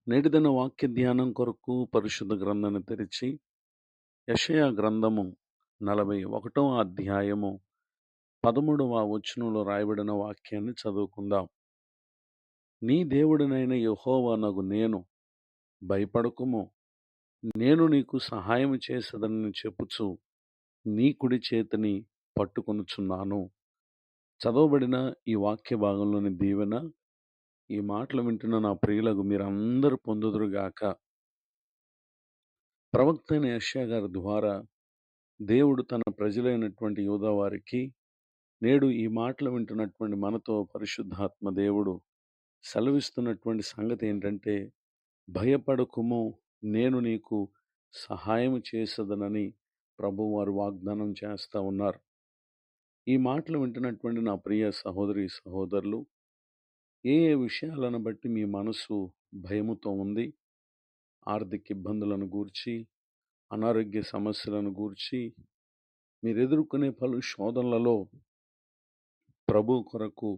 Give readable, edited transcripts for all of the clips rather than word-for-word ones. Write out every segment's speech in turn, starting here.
నేటిదిన వాక్య ధ్యానం కొరకు పరిశుద్ధ గ్రంథాన్ని తెరిచి యెషయా గ్రంథము 41వ అధ్యాయము 13వ వచనంలో రాయబడిన వాక్యాన్ని చదువుకుందాం. నీ దేవుడినైన యెహోవానగు నేను, భయపడకుము, నేను నీకు సహాయం చేసేదనని చెప్పుచు నీ కుడి చేతిని పట్టుకొనుచున్నాను. చదవబడిన ఈ వాక్య భాగంలోని దీవెన ఈ మాటలు వింటున్న నా ప్రియులకు మీరందరూ పొందుదురుగాక. ప్రవక్త అయిన యెషయా గారి ద్వారా దేవుడు తన ప్రజలైనటువంటి యూదా వారికి, నేడు ఈ మాటలు వింటున్నటువంటి మనతో పరిశుద్ధాత్మ దేవుడు సెలవిస్తున్నటువంటి సంగతి ఏంటంటే, భయపడకుము, నేను నీకు సహాయం చేసేదనని ప్రభువారు వాగ్దానం చేస్తా ఉన్నారు. ఈ మాటలు వింటున్నటువంటి నా ప్రియ సహోదరి సహోదరులు, ఏ ఏ విషయాలను బట్టి మీ మనసు భయముతో ఉంది? ఆర్థిక ఇబ్బందులను గూర్చి, అనారోగ్య సమస్యలను గూర్చి, మీరు ఎదుర్కొనే పలు శోధనలలో ప్రభు కొరకు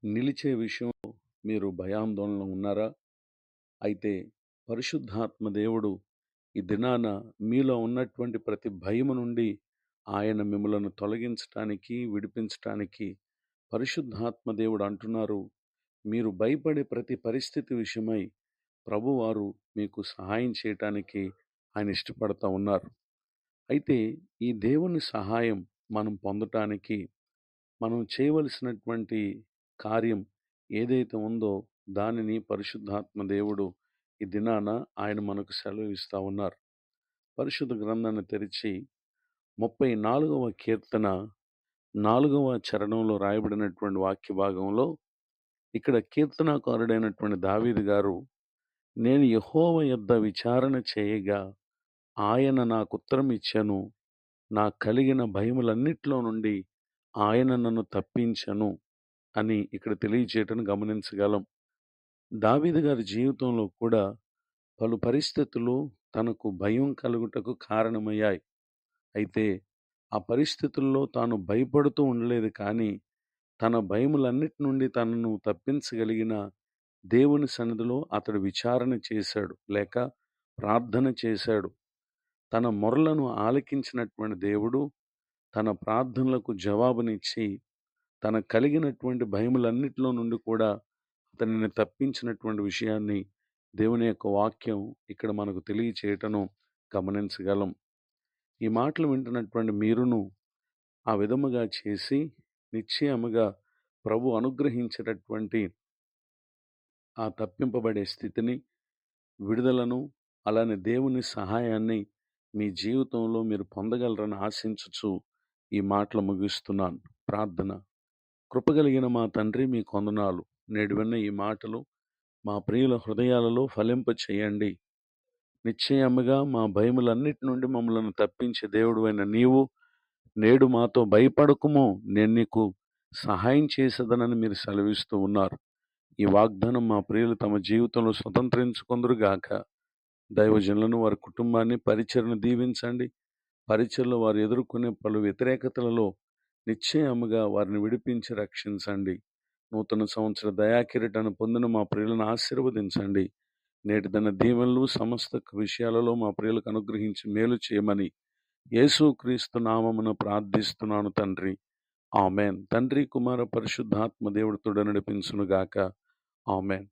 నిలిచే విషయంలో మీరు భయాందోళన ఉన్నారా? అయితే పరిశుద్ధాత్మ దేవుడు ఈ దినాన మీలో ఉన్నటువంటి ప్రతి భయము నుండి ఆయన మిమ్మలను తొలగించటానికి, విడిపించటానికి పరిశుద్ధాత్మ దేవుడు అంటున్నారు, మీరు భయపడే ప్రతి పరిస్థితి విషయమై ప్రభువారు మీకు సహాయం చేయటానికి ఆయన ఇష్టపడతా ఉన్నారు. అయితే ఈ దేవుని సహాయం మనం పొందటానికి మనం చేయవలసినటువంటి కార్యం ఏదైతే ఉందో దానిని పరిశుద్ధాత్మ దేవుడు ఈ దినాన ఆయన మనకు సెలవిస్తా ఉన్నారు. పరిశుద్ధ గ్రంథాన్ని తెరిచి 34వ కీర్తన 4వ చరణంలో రాయబడినటువంటి వాక్య భాగంలో ఇక్కడ కీర్తనాకారుడైనటువంటి దావీదు గారు, నేను యెహోవా యొద్ద విచారణ చేయగా ఆయన నాకు ఉత్తరం ఇచ్చెను, నా కలిగిన భయములన్నిటిలో నుండి ఆయన నన్ను తప్పించెను అని ఇక్కడ తెలియచేయటం గమనించగలం. దావీదు గారి జీవితంలో కూడా పలు పరిస్థితులు తనకు భయం కలుగుటకు కారణమయ్యాయి. అయితే ఆ పరిస్థితుల్లో తాను భయపడుతూ ఉండలేదు, కానీ తన భయములన్నిటి నుండి తనను తప్పించగలిగిన దేవుని సన్నిధిలో అతడు విచారణ చేశాడు, లేక ప్రార్థన చేశాడు. తన మొరలను ఆలకించినటువంటి దేవుడు తన ప్రార్థనలకు జవాబునిచ్చి తన కలిగినటువంటి భయములన్నిటిలో నుండి కూడా అతనిని తప్పించినటువంటి విషయాన్ని దేవుని యొక్క వాక్యం ఇక్కడ మనకు తెలియచేయటను గమనించగలం. ఈ మాటలు వింటున్నటువంటి మీరును ఆ విధముగా చేసి నిశ్చయముగా ప్రభు అనుగ్రహించేటటువంటి ఆ తప్పింపబడే స్థితిని, విడుదలను, అలానే దేవుని సహాయాన్ని మీ జీవితంలో మీరు పొందగలరని ఆశించుచు ఈ మాటలు ముగిస్తున్నాను. ప్రార్థన. కృపగలిగిన మా తండ్రి, మీ కొందనాలు. నేడు విన్న ఈ మాటలు మా ప్రియుల హృదయాలలో ఫలింప చేయండి. నిశ్చయముగా మా భయములన్నిటి నుండి మమ్మల్ని తప్పించే దేవుడు అయిన నీవు నేడు మాతో భయపడకుము, నేను నీకు సహాయం చేసేదనని మీరు సెలవిస్తూ ఉన్నారు. ఈ వాగ్దానం మా ప్రియులు తమ జీవితంలో స్వతంత్రించుకొందురుగాక. దైవజనులను, వారి కుటుంబాన్ని, పరిచర్ను దీవించండి. పరిచర్లో వారు ఎదుర్కొనే పలు వ్యతిరేకతలలో నిశ్చయముగా వారిని విడిపించి రక్షించండి. నూతన సంవత్సర దయాకిరీటాన్ని పొందిన మా ప్రియులను ఆశీర్వదించండి. నేటి దిన దీవెనలు సమస్త విషయాలలో మా ప్రియులకు అనుగ్రహించి మేలు చేయమని యేసుక్రీస్తు నామమున ప్రార్థిస్తున్నాను తండ్రి. ఆమెన్. తండ్రి, కుమార, పరిశుద్ధాత్మ దేవుడితో నడిపించునుగాక. ఆమెన్.